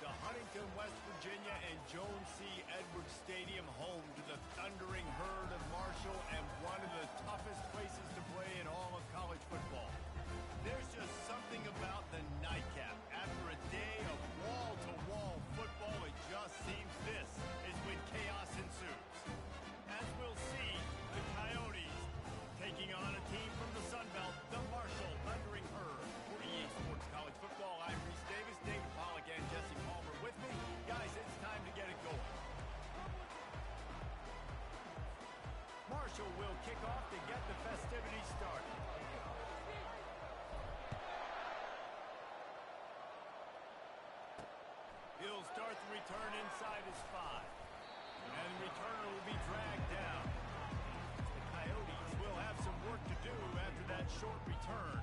to Huntington, West Virginia and Jones C. Edwards Stadium, home to the Thundering Herd of Marshall and one of the toughest places to play in all of college football. There's just something about the nightcap. After a day of wall-to-wall football, it just seems this is when chaos ensues. As we'll see, the Coyotes taking on a team from the Sun Belt, the Marshall Thundering Herd. For EA Sports College Football, I'm Reese Davis, David Pollack, and Jesse Palmer with me. Guys, it's time to get it going. Marshall will kick off to get the festivities started. He'll start the return inside his 5. And the returner will be dragged down. The Coyotes will have some work to do after that short return.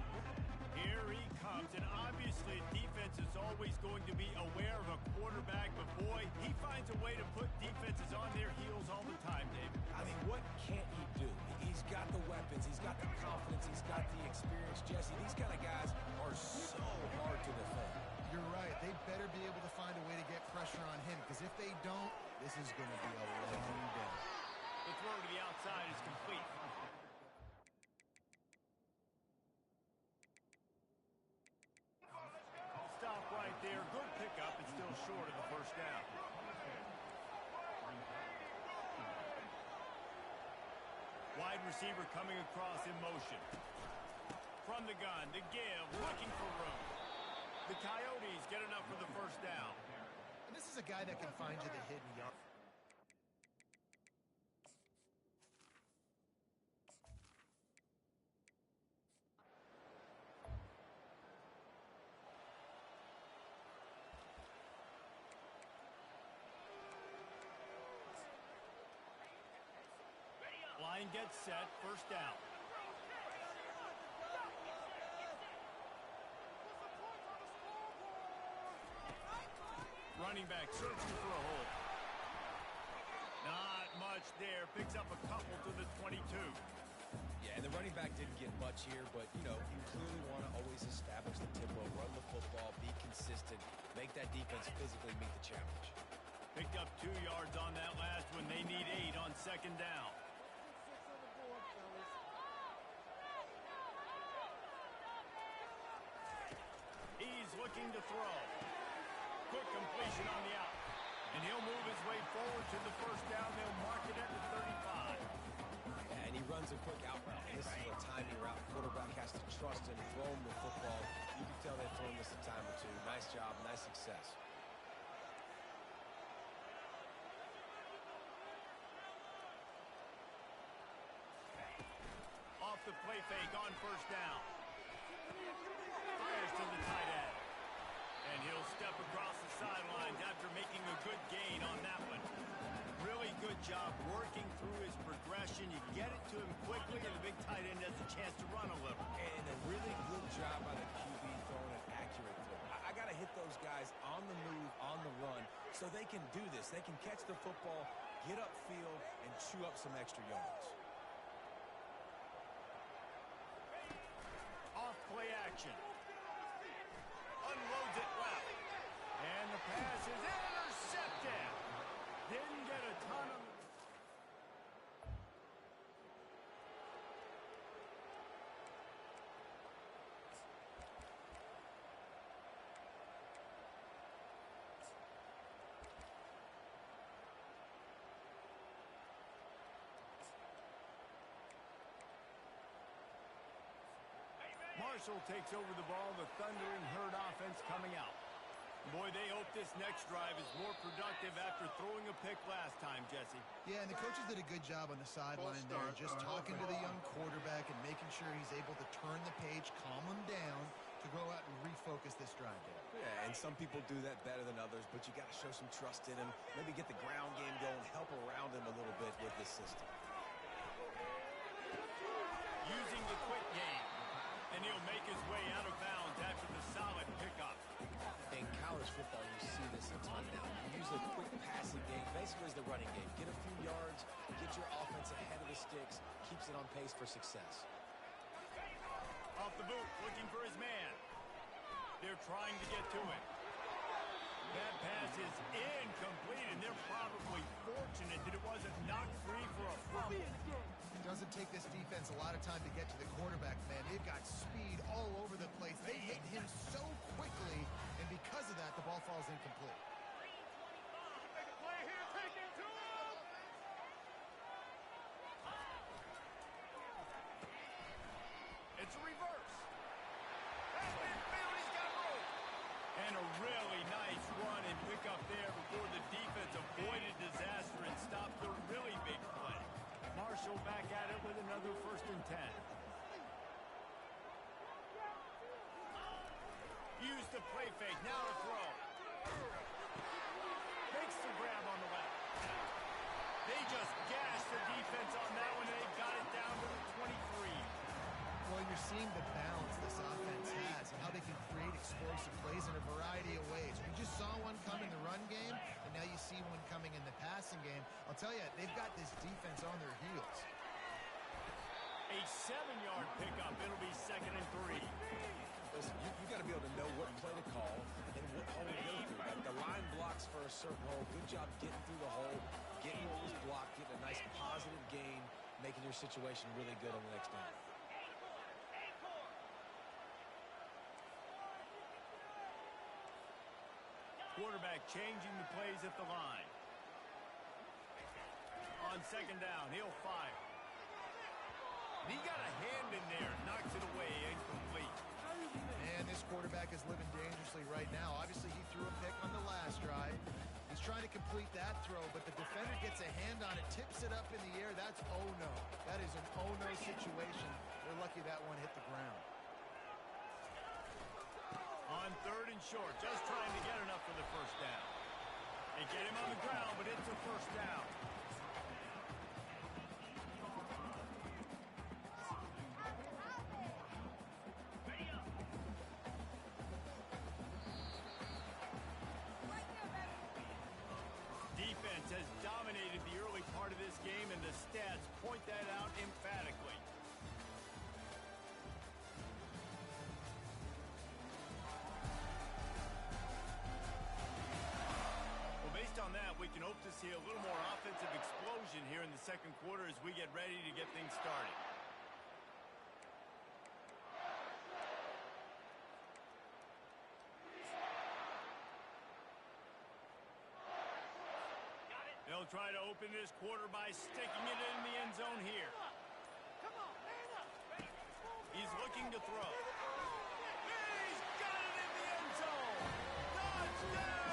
Here he comes, and obviously defense is always going to be aware of a quarterback, but boy, he finds a way to put defenses on their heels all the time, David. I mean, what can't he do? He's got the weapons, he's got the confidence, he's got the experience. Jesse, these kind of guys are so hard to defend. You're right. They better be able to find a way to get pressure on him, because if they don't, this is going to be a long day. The throw to the outside is complete. Stop right there. Good pickup. It's still short of the first down. Wide receiver coming across in motion. From the gun, to give, looking for room. The Coyotes get enough for the first down. And this is a guy that can find you the hidden yard. Line gets set, first down. Running back searching for a hole. Not much there. Picks up a couple to the 22. Yeah, and the running back didn't get much here, but, you know, you clearly want to always establish the tempo, run the football, be consistent, make that defense physically meet the challenge. Picked up 2 yards on that last one. They need 8 on second down. He's looking to throw. Quick completion on the out. And he'll move his way forward to the first down. They'll mark it at the 35. Yeah, and he runs a quick out route. This is a timing route. Quarterback has to trust him, throw him the football. You can tell they've thrown this a time or two. Nice job, nice success. Off the play fake on first down. Fires to the tight end. And he'll step across the sidelines after making a good gain on that one. Really good job working through his progression. You get it to him quickly, and the big tight end has a chance to run a little. And a really good job by the QB throwing an accurate throw. I got to hit those guys on the move, on the run, so they can do this. They can catch the football, get upfield, and chew up some extra yards. Off play action. Unloads it left. And the pass is intercepted. Didn't get a ton of... Marshall takes over the ball. The Thundering Herd offense coming out. Boy, they hope this next drive is more productive after throwing a pick last time, Jesse. Yeah, and the coaches did a good job on the sideline there, just talking to the young quarterback and making sure he's able to turn the page, calm him down to go out and refocus this drive there. Yeah, and some people do that better than others, but you got to show some trust in him, maybe get the ground game going, help around him a little bit with this system. Using the quick game. And he'll make his way out of bounds after the solid pickup. In college football, you see this a ton now. You use the quick passing game, basically as the running game. Get a few yards, get your offense ahead of the sticks, keeps it on pace for success. Off the boot, looking for his man. They're trying to get to him. That pass is incomplete, and they're probably fortunate that it wasn't knocked free for a fumble. It doesn't take this defense a lot of time to get to the quarterback, man. They've got speed all over the place. They hit him so quickly, and because of that, the ball falls incomplete. It's a reverse. He's got room. And a really nice run and pick up there before the defense avoided disaster and stopped the really big play. Marshall back at it with another 1st and 10. Use the play fake. Now to throw. Makes the grab on the left. They just gashed the defense on that one. They got it down to the 23. Well, you're seeing the balance this offense has and how they can create explosive plays in a variety of ways. We just saw one come in the run game, and now you see one coming in the passing game. I'll tell you, they've got this defense on their heels. A 7-yard pickup. It'll be 2nd and 3. Listen, you got to be able to know what play to call and what hole to go through. Like the line blocks for a certain hole. Good job getting through the hole, getting what was blocked, getting a nice positive gain, making your situation really good on the next down. Quarterback changing the plays at the line. On 2nd down, he'll fire. He got a hand in there, knocks it away, incomplete. Man, this quarterback is living dangerously right now. Obviously, he threw a pick on the last drive. He's trying to complete that throw, but the defender gets a hand on it, tips it up in the air. That's oh-no. That is an oh-no situation. They're lucky that one hit the ground. On 3rd and short, just trying to get enough for the 1st down. They get him on the ground, but it's a 1st down. Defense has dominated the early part of this game, and the stats point that out emphatically. Based on that, we can hope to see a little more offensive explosion here in the 2nd quarter as we get ready to get things started. They'll try to open this quarter by sticking it in the end zone here. He's looking to throw. He's got it in the end zone. Touchdown!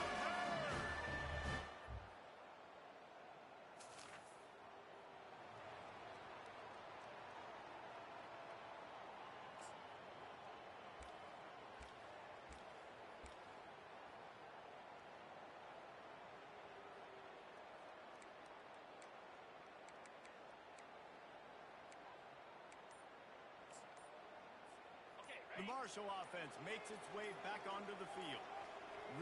The Marshall offense makes its way back onto the field.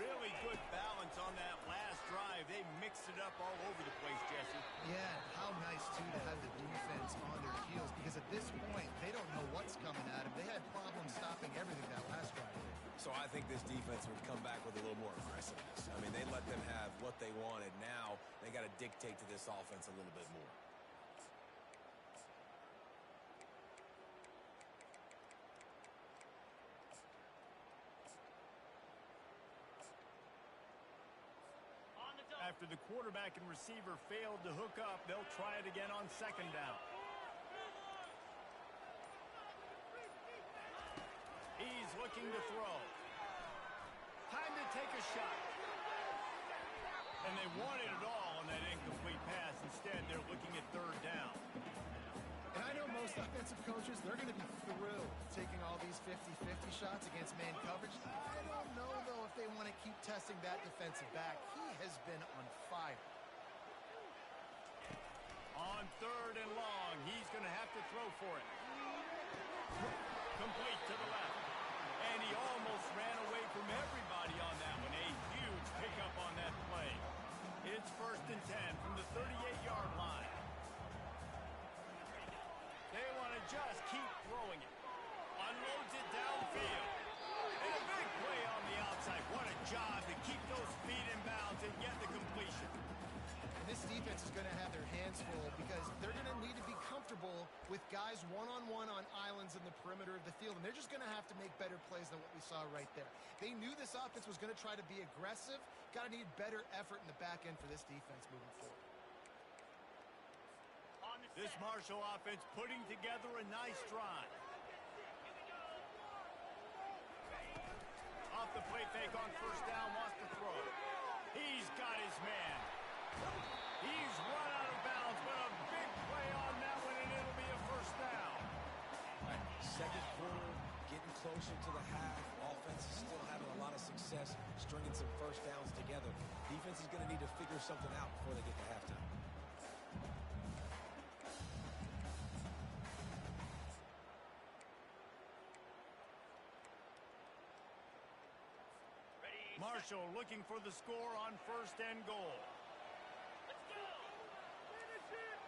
Really good balance on that last drive. They mixed it up all over the place, Jesse. Yeah, how nice, too, to have the defense on their heels, because at this point, they don't know what's coming at them. They had problems stopping everything that last drive. So I think this defense would come back with a little more aggressiveness. I mean, they let them have what they wanted. Now they got to dictate to this offense a little bit more. After the quarterback and receiver failed to hook up, they'll try it again on 2nd down. He's looking to throw. Time to take a shot. And they wanted it all on that incomplete pass. Instead, they're looking at 3rd down. And I know most offensive coaches, they're going to be thrilled taking all these 50-50 shots against man coverage. I don't know, though, if they want to keep testing that defensive back. He has been on fire. On 3rd and long, he's going to have to throw for it. Complete to the left. And he almost ran away from everybody on that one. A huge pickup on that play. It's 1st and 10 from the 38-yard line. They want to just keep throwing it. Unloads it downfield. And a big play on the outside. What a job to keep those feet suspenseful because they're going to need to be comfortable with guys one-on-one on islands in the perimeter of the field, and they're just going to have to make better plays than what we saw right there. They knew this offense was going to try to be aggressive. Got to need better effort in the back end for this defense moving forward. This Marshall offense putting together a nice drive. Off the play fake on first down, wants to throw. He's got his man. He's run out of bounds, but a big play on that one, and it'll be a first down. Second quarter, getting closer to the half. Offense is still having a lot of success stringing some first downs together. Defense is going to need to figure something out before they get to halftime. Marshall looking for the score on first and goal. Let's go. Finish it.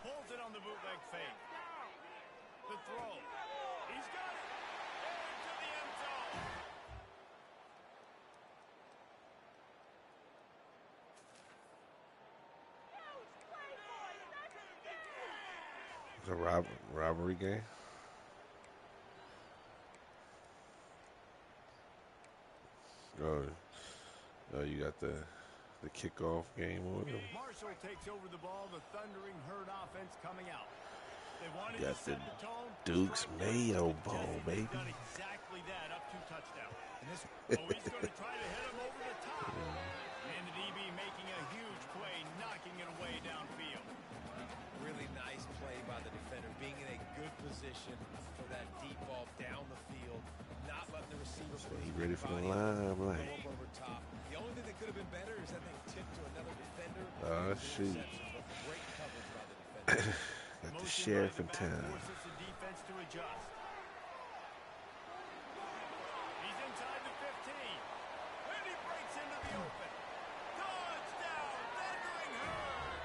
Pulls it on the bootleg fake. The throw. He's got it. Into the end zone. It's a robbery game. Oh, you got the kickoff game on them. Marshall takes over the ball. The Thundering Herd offense coming out. They wanted Got to set the the tone. Duke's Mayo Bowl, baby. Done exactly that. Up 2 touchdowns. He's going to try to hit him over the top. And the DB making a huge play, knocking it away downfield. Really nice play by the defender, being in a good position for that deep ball down the field, not letting the receiver So he ready for the line, go up over top. The only thing that could have been better is that they tipped to another defender. Shoot. Great coverage by the defender. Got the sheriff in town. Forces the defense to adjust. He's inside the 15. And he breaks into the open. Touchdown, Thundering Herd.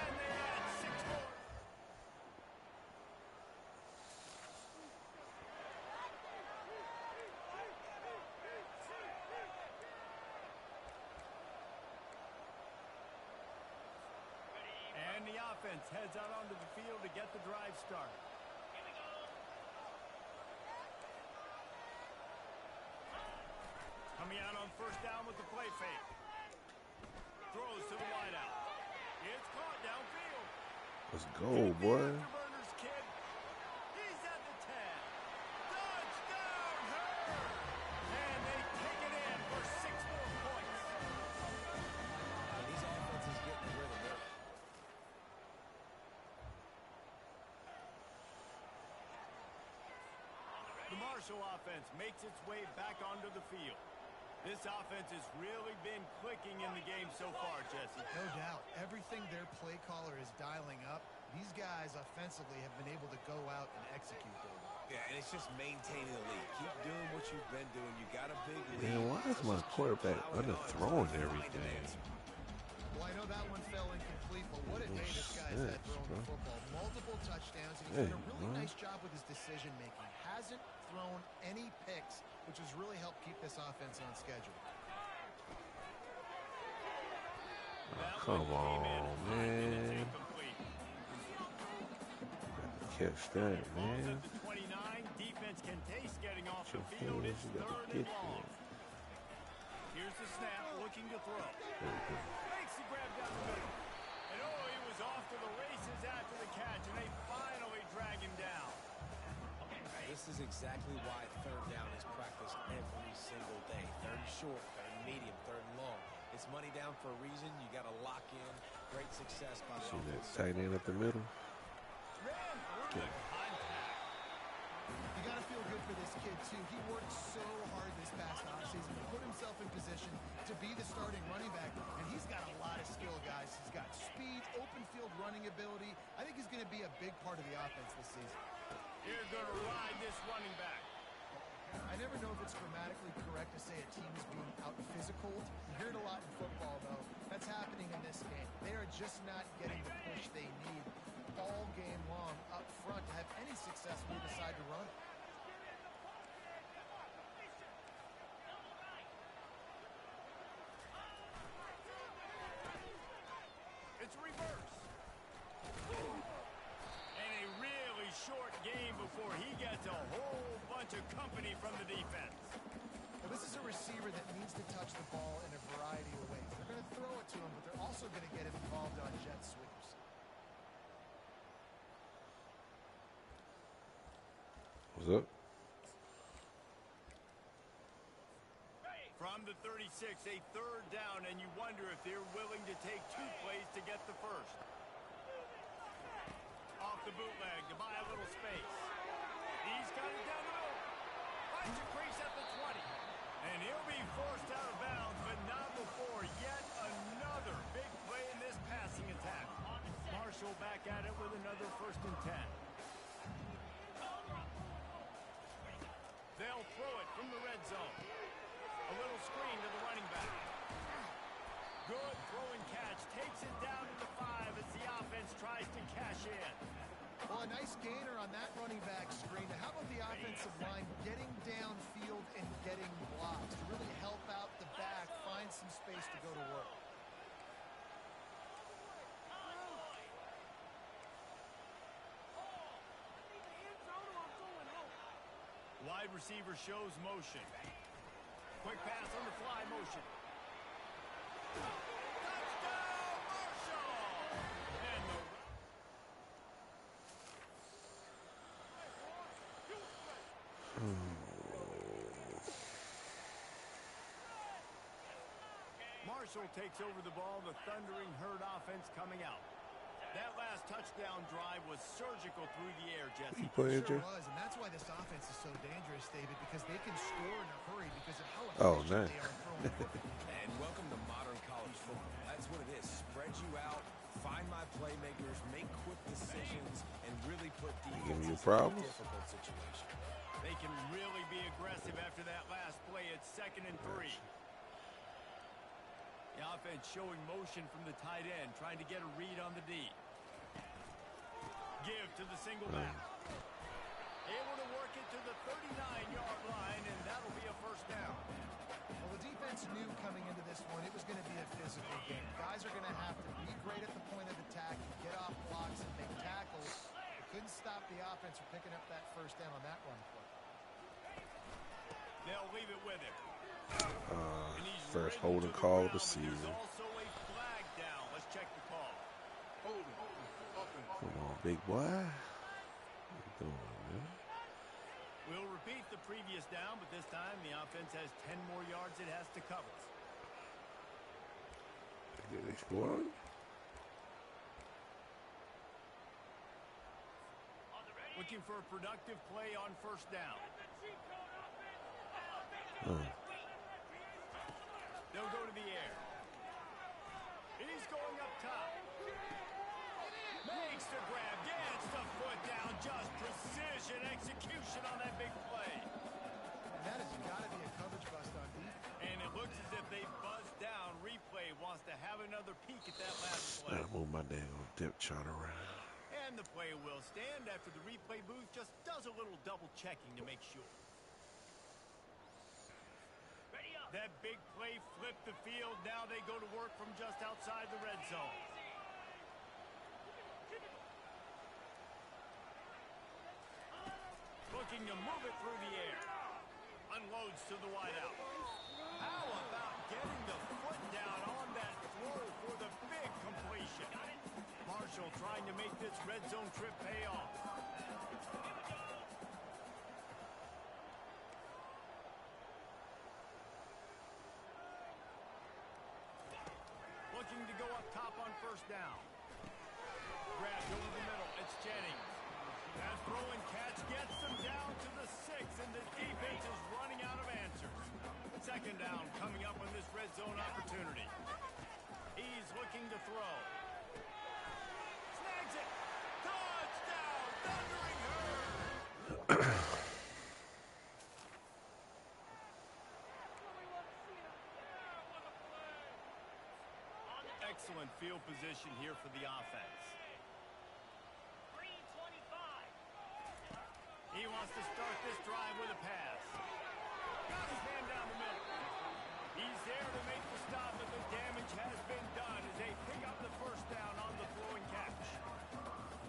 And they add 6 more. And the offense heads out onto the field to get the drive started. Coming out on first down with the play fake. Throws to the wideout. It's caught downfield. Let's go, boy. Afterburners kid. He's at the 10. Touchdown, Herd! And they take it in for 6 more points. These offenses getting the rhythm. The Marshall offense makes its way back onto the field. This offense has really been clicking in the game so far, Jesse. No doubt. Everything their play caller is dialing up, these guys offensively have been able to go out and execute them. Yeah, and it's just maintaining the lead. Keep doing what you've been doing. You got a big lead. Man, why is my quarterback underthrowing everything? Well, I know that one fell incomplete, but what a day this guy's had throwing the football. Multiple touchdowns, and he's done a really nice job with his decision-making. Hasn't thrown any picks, which has really helped keep this offense on schedule. Come on, man. Catch that, man. At the 29, defense can taste getting off the field. It's 3rd and long. Here's the snap, looking to throw. Makes the grab down the middle. And he was off to the races after the catch, and they finally drag him down. This is exactly why 3rd down is practiced every single day. 3rd and short, 3rd and medium, 3rd and long. It's money down for a reason. You got to lock in. Great success by the See that offense. tight end up the middle? Ran through the contact. You got to feel good for this kid, too. He worked so hard this past offseason to put himself in position to be the starting running back, and he's got a lot of skill, guys. He's got speed, open field running ability. I think he's going to be a big part of the offense this season. You're going to ride this running back. I never know if it's grammatically correct to say a team is being out-physical. You hear it a lot in football, though. That's happening in this game. They are just not getting the push they need all game long up front to have any success when they decide to run. bunch of company from the defense. Now, this is a receiver that needs to touch the ball in a variety of ways. They're going to throw it to him, but they're also going to get him involved on jet sweeps. What's up? From the 36, a third down, and you wonder if they're willing to take 2 plays to get the first. Off the bootleg to buy a little space. He's got it down the middle. Finds a crease at the 20. And he'll be forced out of bounds, but not before yet another big play in this passing attack. Marshall back at it with another 1st and 10. They'll throw it from the red zone. A little screen to the running back. Good throw and catch. Takes it down to the 5 as the offense tries to cash in. Well, a nice gainer on that running back screen. How about the offensive line getting downfield and getting blocks to really help out the back, find some space to go to work? Wide receiver shows motion. Quick pass on the fly motion. Touchdown, Marshall! And the Marshall takes over the ball. The thundering herd offense coming out. That last touchdown drive was surgical through the air, Jesse. It sure was, and that's why this offense is so dangerous, David, because they can score in a hurry because of how efficient they are throwing the football. And welcome to modern college football. That's what it is. Spread you out, find my playmakers, make quick decisions, and really put defenses in a difficult situation. They can really be aggressive after that last play. It's 2nd and 3. The offense showing motion from the tight end, trying to get a read on the D. Give to the single back. Able to work it to the 39-yard line, and that'll be a 1st down. Well, the defense knew coming into this one it was going to be a physical game. Guys are going to have to be great at the point of attack, get off blocks, and make tackles. They couldn't stop the offense from picking up that 1st down on that run play. They'll leave it with him. First holding call of the season. There's also a flag down. Let's check the call. Come on, big boy. What you doing, man? We'll repeat the previous down, but this time the offense has 10 more yards it has to cover. Did they score? Looking for a productive play on 1st down. They'll go to the air. He's going up top. Makes the grab. Gets the foot down. Just precision execution on that big play. And that has got to be a coverage bust on defense. And it looks as if they buzzed down. Replay wants to have another peek at that last play. Gotta move my damn depth chart around. And the play will stand after the replay booth just does a little double checking to make sure. That big play flipped the field. Now they go to work from just outside the red zone. Looking to move it through the air. Unloads to the wideout. How about getting the foot down on that throw for the big completion? Marshall trying to make this red zone trip pay off. Looking to go up top on 1st down. Grabbed over the middle. It's Jennings. That throw and catch gets them down to the 6, and the defense is running out of answers. 2nd down coming up on this red zone opportunity. He's looking to throw. Snags it. Touchdown, Thundering Herd. Excellent field position here for the offense. He wants to start this drive with a pass. Got his hand down the middle. He's there to make the stop, but the damage has been done as they pick up the 1st down on the throw and catch.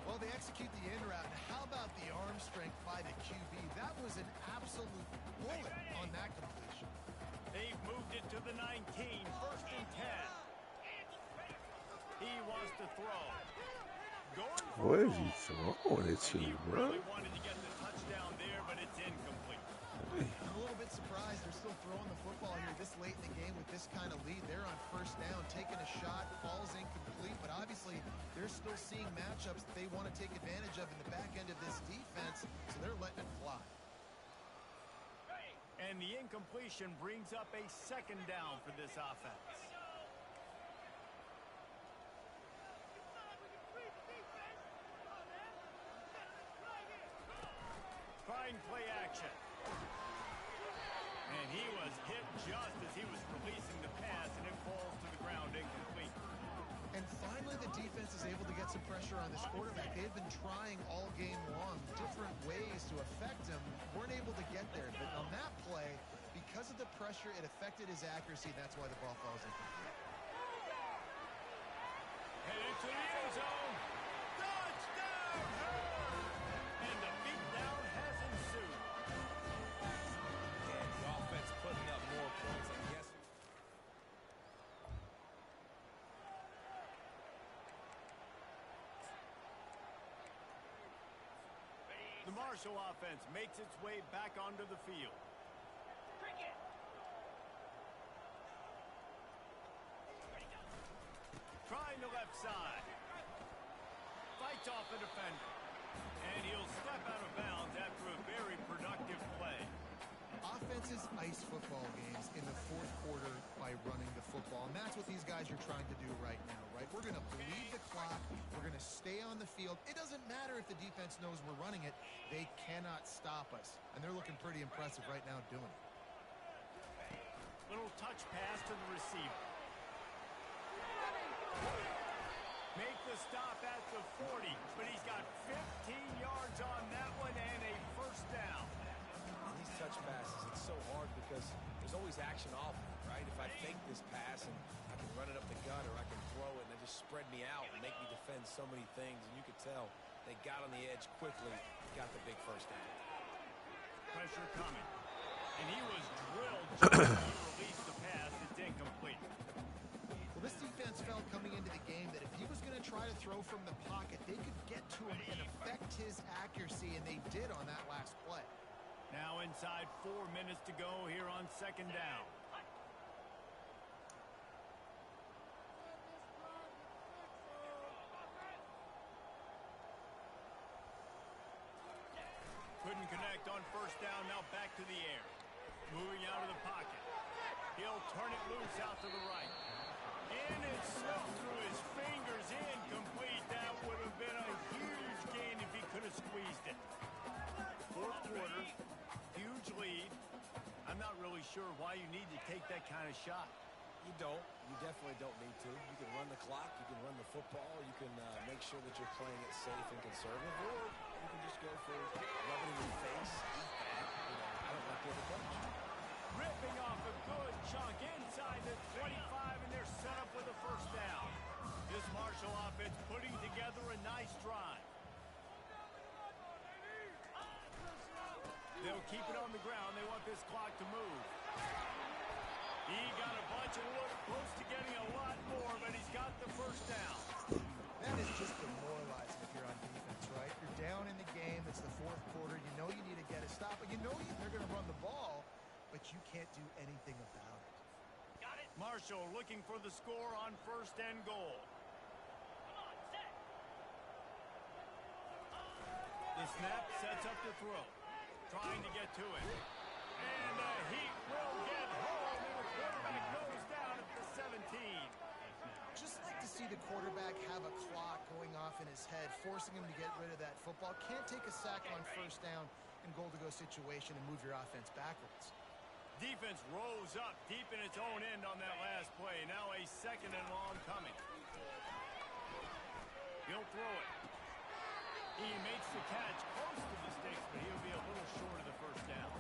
Well, they execute the in route. How about the arm strength by the QB? That was an absolute absolute bullet on that completion. They've moved it to the 19, first and 10. He wants to throw. Going for Where is goal. he throwing it to, And he bro? really wanted to get the touchdown there, but it's incomplete. I'm a little bit surprised they're still throwing the football here this late in the game with this kind of lead. They're on first down, taking a shot, falls incomplete, but obviously they're still seeing matchups that they want to take advantage of in the back end of this defense, so they're letting it fly. And the incompletion brings up a second down for this offense. Fine play action. And he was hit just as he was releasing the pass, and it falls to the ground incomplete. And finally the defense is able to get some pressure on this quarterback. They've been trying all game long different ways to affect him. Weren't able to get there. But on that play, because of the pressure, it affected his accuracy. That's why the ball falls incomplete. Headed to the end zone. Touchdown! And the beatdown has ensued. And the offense putting up more points, I guess. The Marshall offense makes its way back onto the field. Trying the left side. Fights off the defender. And he'll step out of bounds after a very productive play. Offenses ice football games in the fourth quarter by running the football, and that's what these guys are trying to do right now, right? We're going to bleed the clock. We're going to stay on the field. It doesn't matter if the defense knows we're running it. They cannot stop us, and they're looking pretty impressive right now doing it. Little touch pass to the receiver. Make the stop at the 40, but he's got 15 yards on that one and a first down. And these touch passes, it's so hard because there's always action off of it, right? If I fake this pass and I can run it up the gut or I can throw it and they just spread me out and make me defend so many things, and you could tell they got on the edge quickly, got the big first down. Pressure coming. And he was drilled just as he released the pass. It's incomplete. Well, this defense felt coming into the game that if he was going to try to throw from the pocket, they could get to him and affect his accuracy, and they did on that last play. Now inside 4 minutes to go here on second down. Couldn't connect on first down. Now back to the air. Moving out of the pocket. He'll turn it loose out to the right. And it slipped through his fingers. Incomplete. That would have been a huge gain if he could have squeezed it. Fourth quarter. Huge lead. I'm not really sure why you need to take that kind of shot. You don't. You definitely don't need to. You can run the clock. You can run the football. You can make sure that you're playing it safe and conservative. Or you can just go for rubbing in your face. I don't like the other coach. Ripping off a good chunk inside the 25, and they're set up with a first down. This Marshall offense putting together a nice drive. They'll keep it on the ground. They want this clock to move. He got a bunch of wood, close to getting a lot more, but he's got the first down. That is just demoralizing if you're on defense, right? You're down in the game. It's the fourth quarter. You know you need to get a stop, but you know they're going to run the ball, but you can't do anything about it. Got it. Marshall looking for the score on first and goal. The snap sets up the throw. Trying to get to it. And the Heat will get home, and the quarterback goes down at the 17. Just like to see the quarterback have a clock going off in his head, forcing him to get rid of that football. Can't take a sack on first down in goal-to-go situation and move your offense backwards. Defense rose up deep in its own end on that last play. Now a second and long coming. He'll throw it. He makes the catch close to the sticks, but he'll be a little short of the first down.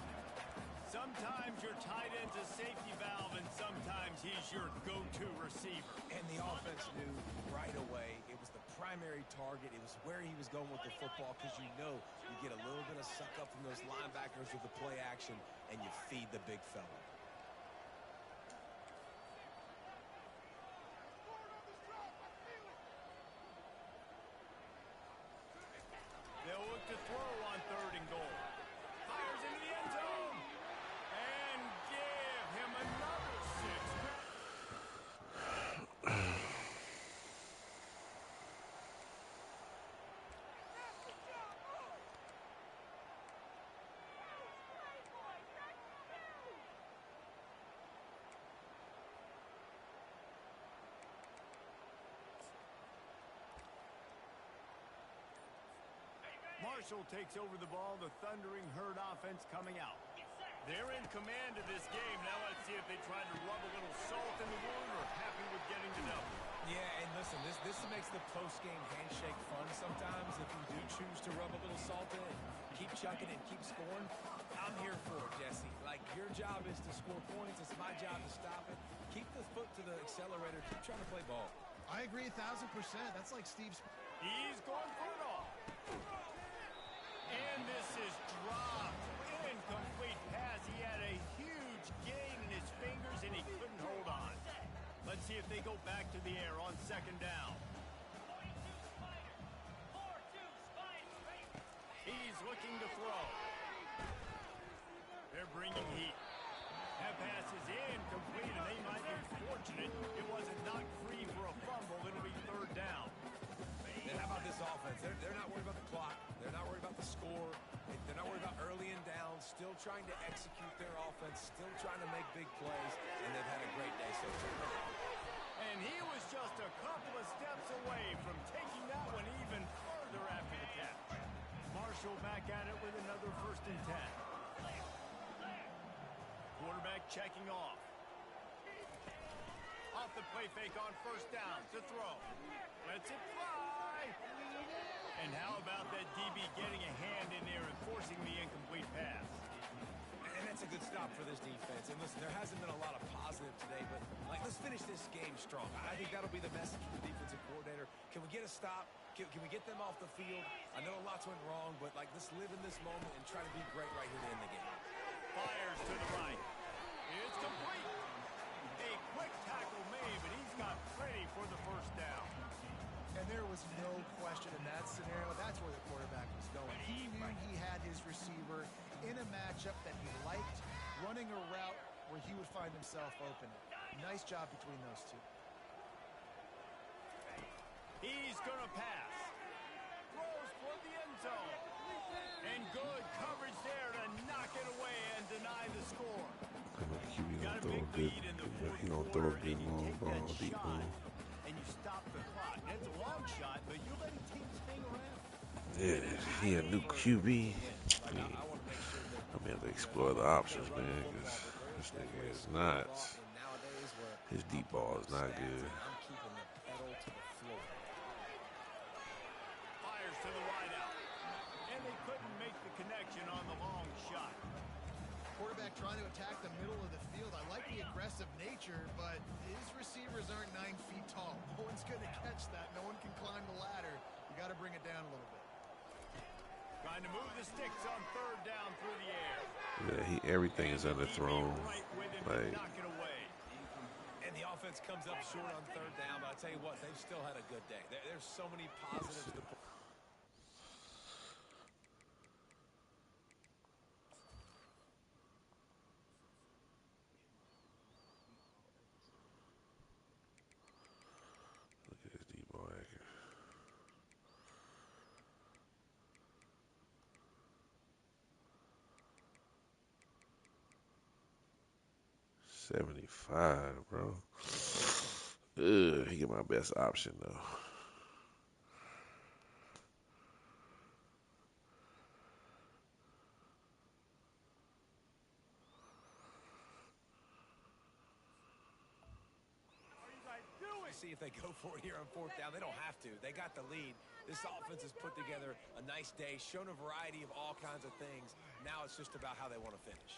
Sometimes your tight end's a safety valve, and sometimes he's your go-to receiver. And the offense knew right away it was the primary target. It was where he was going with the football, because you know you get a little bit of suck up from those linebackers with the play action, and you feed the big fella. They'll look to throw on 3rd and goal. Fires into the end zone. And give him another 6. Marshall takes over the ball. The Thundering Herd offense coming out. They're in command of this game. Now let's see if they try to rub a little salt in the wound or happy with getting the W. Yeah, and listen, this makes the post-game handshake fun sometimes if you do choose to rub a little salt in it. Keep chucking it, keep scoring. I'm here for it, Jesse. Like, your job is to score points. It's my job to stop it. Keep the foot to the accelerator. Keep trying to play ball. I agree 1,000%. That's like Steve's. He's going for it all. And this is dropped. Incomplete pass. He had a huge gain in his fingers, and he couldn't hold on. Let's see if they go back to the air on 2nd down. He's looking to throw. They're bringing heat. That pass is incomplete, and they might be fortunate it wasn't knocked free for a fumble. It'll be 3rd down. And how about this offense? They're not worried about the clock. They're not worried about the score. They're not worried about early and down. Still trying to execute their offense. Still trying to make big plays. And they've had a great day so far. And he was just a couple of steps away from taking that one even further after the catch. Marshall back at it with another 1st and 10. Quarterback checking off. Off the play fake on 1st down to throw. Lets it fly. And how about that DB getting a hand in there and forcing the incomplete pass? And that's a good stop for this defense. And listen, there hasn't been a lot of positive today, but let's finish this game strong. I think that'll be the message from the defensive coordinator. Can we get a stop? Can we get them off the field? I know lots went wrong, but let's live in this moment and try to be great right here to end the game. Fires to the right. It's complete. A quick tackle made, but he's got plenty for the 1st down. And there was no question in that scenario. That's where the quarterback was going. He knew he had his receiver in a matchup that he liked, running a route where he would find himself open. Nice job between those two. He's going to pass. Throws for the end zone. And good coverage there to knock it away and deny the score. Got a big lead in the 4th quarter, and you take that shot, and you stop the clock. It's a long shot, but you let teams hang around. Yeah, he a new QB. I'm gonna have to explore the options, man, because this nigga is not. His deep ball is not good. Fires to the wideout, and they couldn't make the connection on the long shot. Quarterback trying to attack the middle of the field. I like the aggressive nature, but his receivers aren't 9 feet tall. No one's going to catch that. No one can climb the ladder. You got to bring it down a little bit. Trying to move the sticks on 3rd down through the air. Yeah, everything is underthrown. Like, knock it away. And the offense comes up short on 3rd down, but I tell you what, they've still had a good day. There's so many positives to put. look at his deep ball accuracy. 75, bro. Ugh, he get my best option though. See if they go for it here on 4th down. They don't have to. They got the lead. This offense has put together a nice day, shown a variety of all kinds of things. Now it's just about how they want to finish.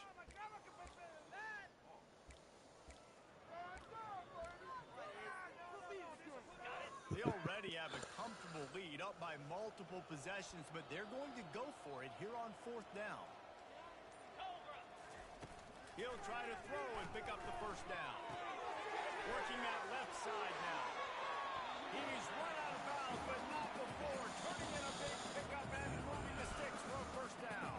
already have a comfortable lead up by multiple possessions, but they're going to go for it here on 4th down. He'll try to throw and pick up the first down. Working that left side now. He's run out of bounds, but not before. Turning in a big pickup and moving the sticks for a first down.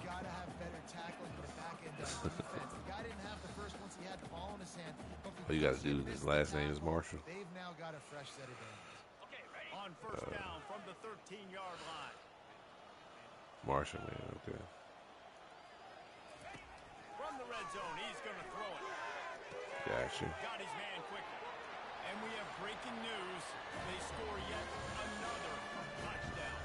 Got to have better tackling in the back end of defense. The guy didn't have the first once he had the ball in his hand. All you got to do, his last name is Marshall. They've now got a fresh set of downs. Okay, ready? On first down from the 13-yard line. Marshall, man, okay. From the red zone, he's going to throw it. Gotcha. Got his man quickly. And we have breaking news. They score yet another touchdown.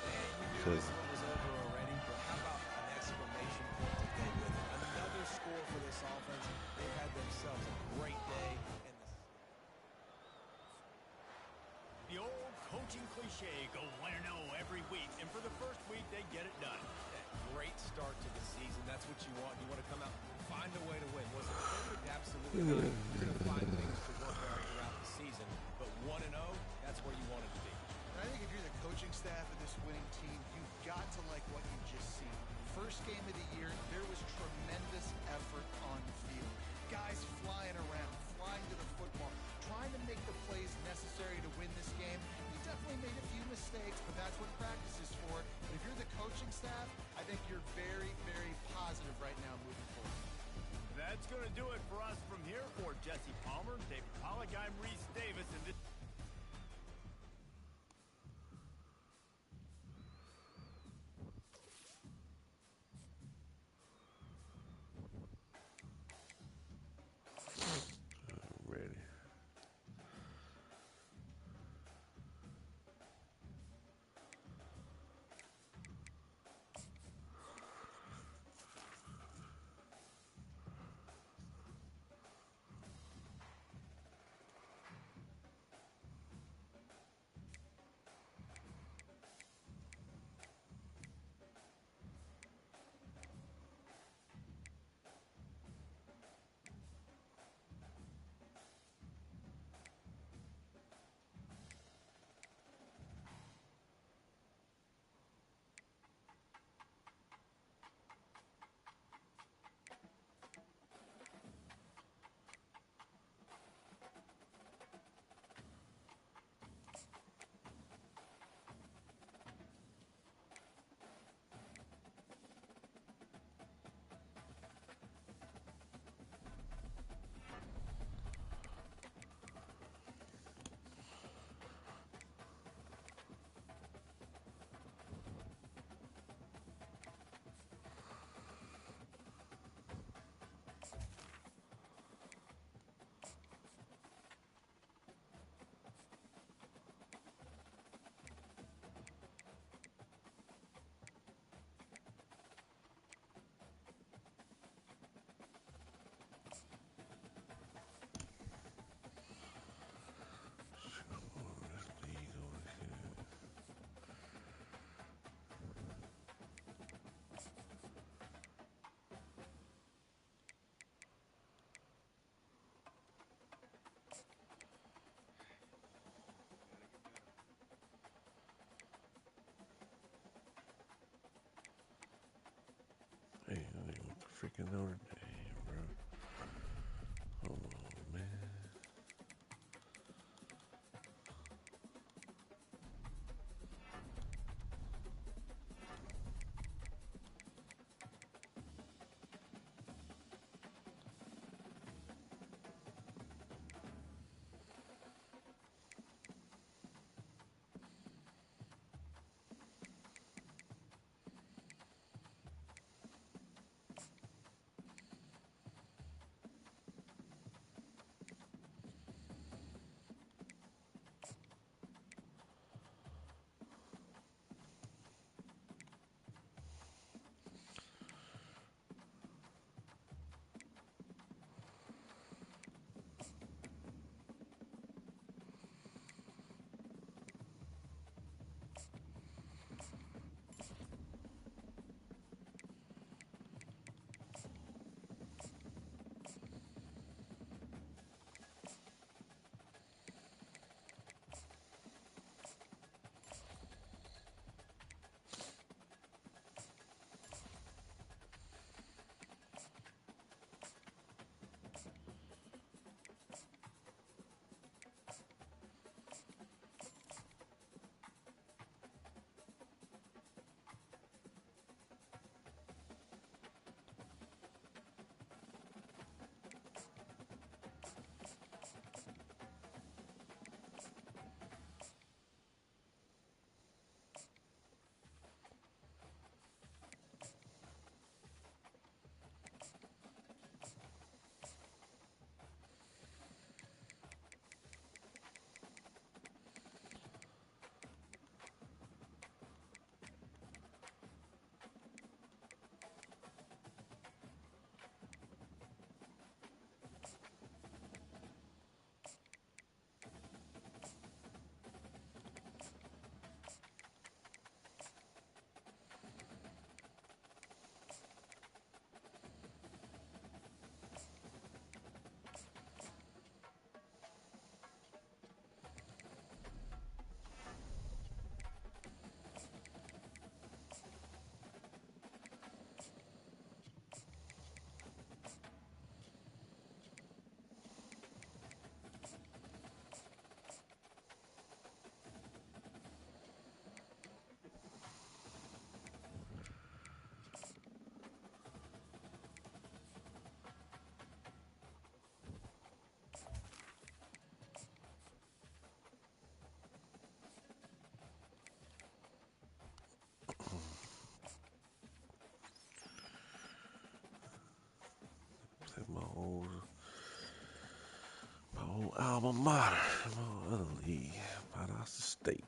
And you knew this one was over already, but how about an exclamation point to go with it? Another score for this offense. They've had themselves a great day. And the old coaching cliche, go 1-0 every week. And for the first week, they get it done. Great start to the season. That's what you want. You want to come out and find a way to win. Was it perfect? Absolutely not. You're going to find things to work out throughout the season. But 1-0, that's where you want it to be. And I think if you're the coaching staff of this winning team, you've got to like what you've just seen. First game of the year, there was tremendous effort on the field. Guys flying around, flying to the football, trying to make the plays necessary to win this game. You definitely made a few mistakes, but that's what practice is for. And if you're the coaching staff, I think you're very, very positive right now moving forward. That's going to do it for us from here. For Jesse Palmer, David Pollack, I'm Reese Davis, and this... Ready. Hey, I think what the freaking Notre Dame, bro. Hold on, man. my old alma mater, my other league, Valdosta State.